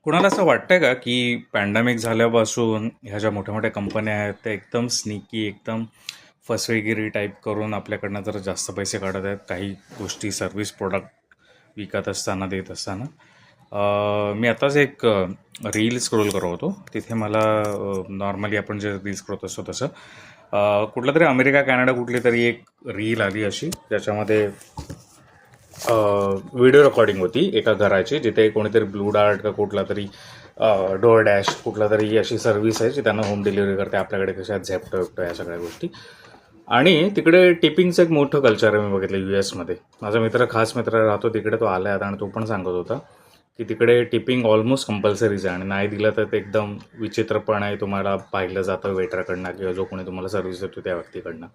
कुणाला असं वाटतंय का की पॅन्डेमिक झाल्यापासून ह्या ज्या मोठ्या मोठ्या कंपन्या आहेत त्या एकदम स्निकी, एकदम फसवेगिरी टाईप करून आपल्याकडनं जरा जास्त पैसे काढत आहेत काही गोष्टी, सर्व्हिस, प्रोडक्ट विकत असताना, देत असताना? मी आताच एक रील स्क्रोल करत होतो. तिथे मला नॉर्मली आपण जे रील स्क्रोल असतो तसं कुठला तरी अमेरिका कॅनडा कुठली तरी एक रील आली अशी, ज्याच्यामध्ये व्हिडिओ रेकॉर्डिंग होती एका घराची, जिथे कोणीतरी ब्लू डार्ट का कुठला तरी डोअर डॅश कुठला तरी अशी सर्व्हिस आहे जी त्यांना होम डिलिव्हरी करते. आपल्याकडे कशा झेप्टो वेप्टो या सगळ्या गोष्टी. आणि तिकडे टिपिंगचं एक मोठं कल्चर आहे मी बघितलं US मध्ये. माझा मित्र, खास मित्र राहतो तिकडे, तो आला आता आणि तो पण सांगत होता की तिकडे टिपिंग ऑलमोस्ट कंपल्सरीच आहे आणि नाही दिलं तर ते एकदम विचित्रपणे तुम्हाला पाहिलं जातं वेटरकडनं किंवा जो कोणी तुम्हाला सर्व्हिस देतो त्या व्यक्तीकडनं.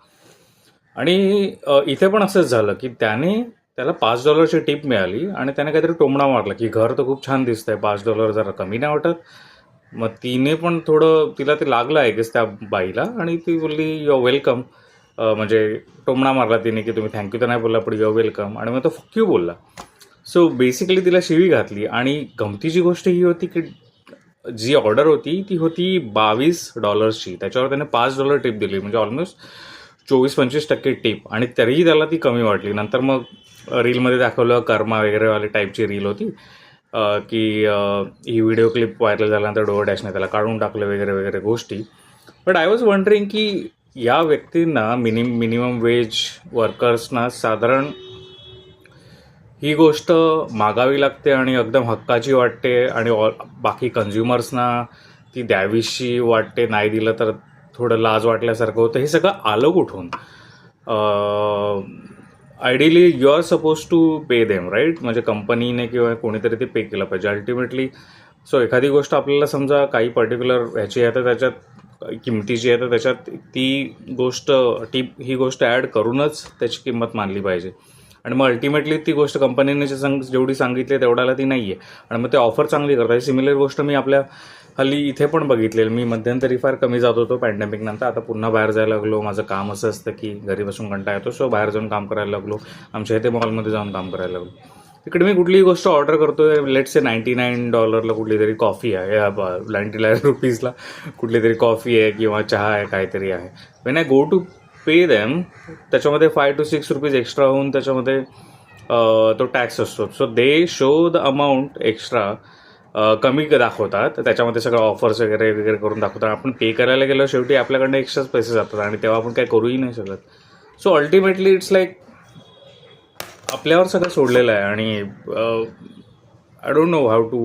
आणि इथे पण असंच झालं की त्याला $5 टिप मिळाली आणि त्याने काहीतरी टोमणा मारला की घर तर खूप छान दिसतंय, $5 जरा कमी नाही वाटत? मग तिने पण थोडं, तिला ते लागलं आहे की त्या बाईला, आणि ती बोलली यू आर वेलकम. म्हणजे टोमणा मारला तिने की तुम्ही थँक्यू तर नाही बोलला, पण यू आर वेलकम, आणि मग तो फक्यू बोलला. सो बेसिकली तिला शिवी घातली. आणि गमतीची गोष्ट ही होती की जी ऑर्डर होती ती होती $22ची, त्याच्यावर त्याने $5 टिप दिली, म्हणजे ऑलमोस्ट 24-25% टिप, आणि तरीही त्याला ती कमी वाटली. नंतर मग रीलमध्ये दाखवलं, कर्मा वगैरेवाले टाईपची रील होती की ही व्हिडिओ क्लिप व्हायरल झाल्यानंतर डोअर डॅशने त्याला काढून टाकलं वगैरे वगैरे गोष्टी. बट आय वॉज वंडरिंग की या व्यक्तींना, मिनिमम वेज वर्कर्सना साधारण ही गोष्ट मागावी लागते आणि एकदम हक्काची वाटते, आणि बाकी कन्झ्युमर्सना ती द्यावीशी वाटते. नाही दिलं तर थोडं लाज वाटल्यासारखं होतं. हे सगळं आलं कुठून? Ideally you are suppose to pay them, right? म्हणजे कंपनीने किंवा कोणीतरी ते पे केलं पाहिजे अल्टिमेटली. सो एखादी गोष्ट आपल्याला समजा काही पर्टिक्युलर ह्याची आहे तर त्याच्यात किमतीची आहे तर त्याच्यात ती गोष्ट, ही गोष्ट ॲड करूनच त्याची किंमत मानली पाहिजे. आणि मग अल्टिमेटली ती गोष्ट कंपनीने जेवढी सांगितली तेवढ्याला ती नाही आहे, आणि मग ते ऑफर चांगली करतात. सिमिलर गोष्ट मी आपल्या हल्ली इथे पण बघितलेलं. मी मध्यंतरी फार कमी जात होतो पॅन्डेमिक नंतर, आता पुन्हा बाहेर जायला लागलो. माझं काम असं असतं की घरी बसून कंटाळा येतो, सो बाहेर जाऊन काम करायला लागलो. आमच्या इथे मॉलमध्ये जाऊन काम करायला लागलो. तिकडे मी कुठलीही गोष्ट ऑर्डर करतो, लेट्स से $99 कुठली तरी कॉफी आहे, $99 कुठली तरी कॉफी आहे किंवा चहा आहे, काहीतरी आहे. When I go to pay them, त्याच्यामध्ये $5 to $6 एक्स्ट्रा होऊन त्याच्यामध्ये तो टॅक्स असतो. So they show the amount extra कमी दाखवतात, त्याच्यामध्ये सगळं ऑफर्स वगैरे वगैरे करून दाखवतात. आपण पे करायला गेलो शेवटी आपल्याकडनं एक्स्ट्राच पैसे जातात, आणि तेव्हा आपण काही करूही नाही शकत. सो अल्टिमेटली इट्स लाईक आपल्यावर सगळं सोडलेलं आहे. आणि I don't know how to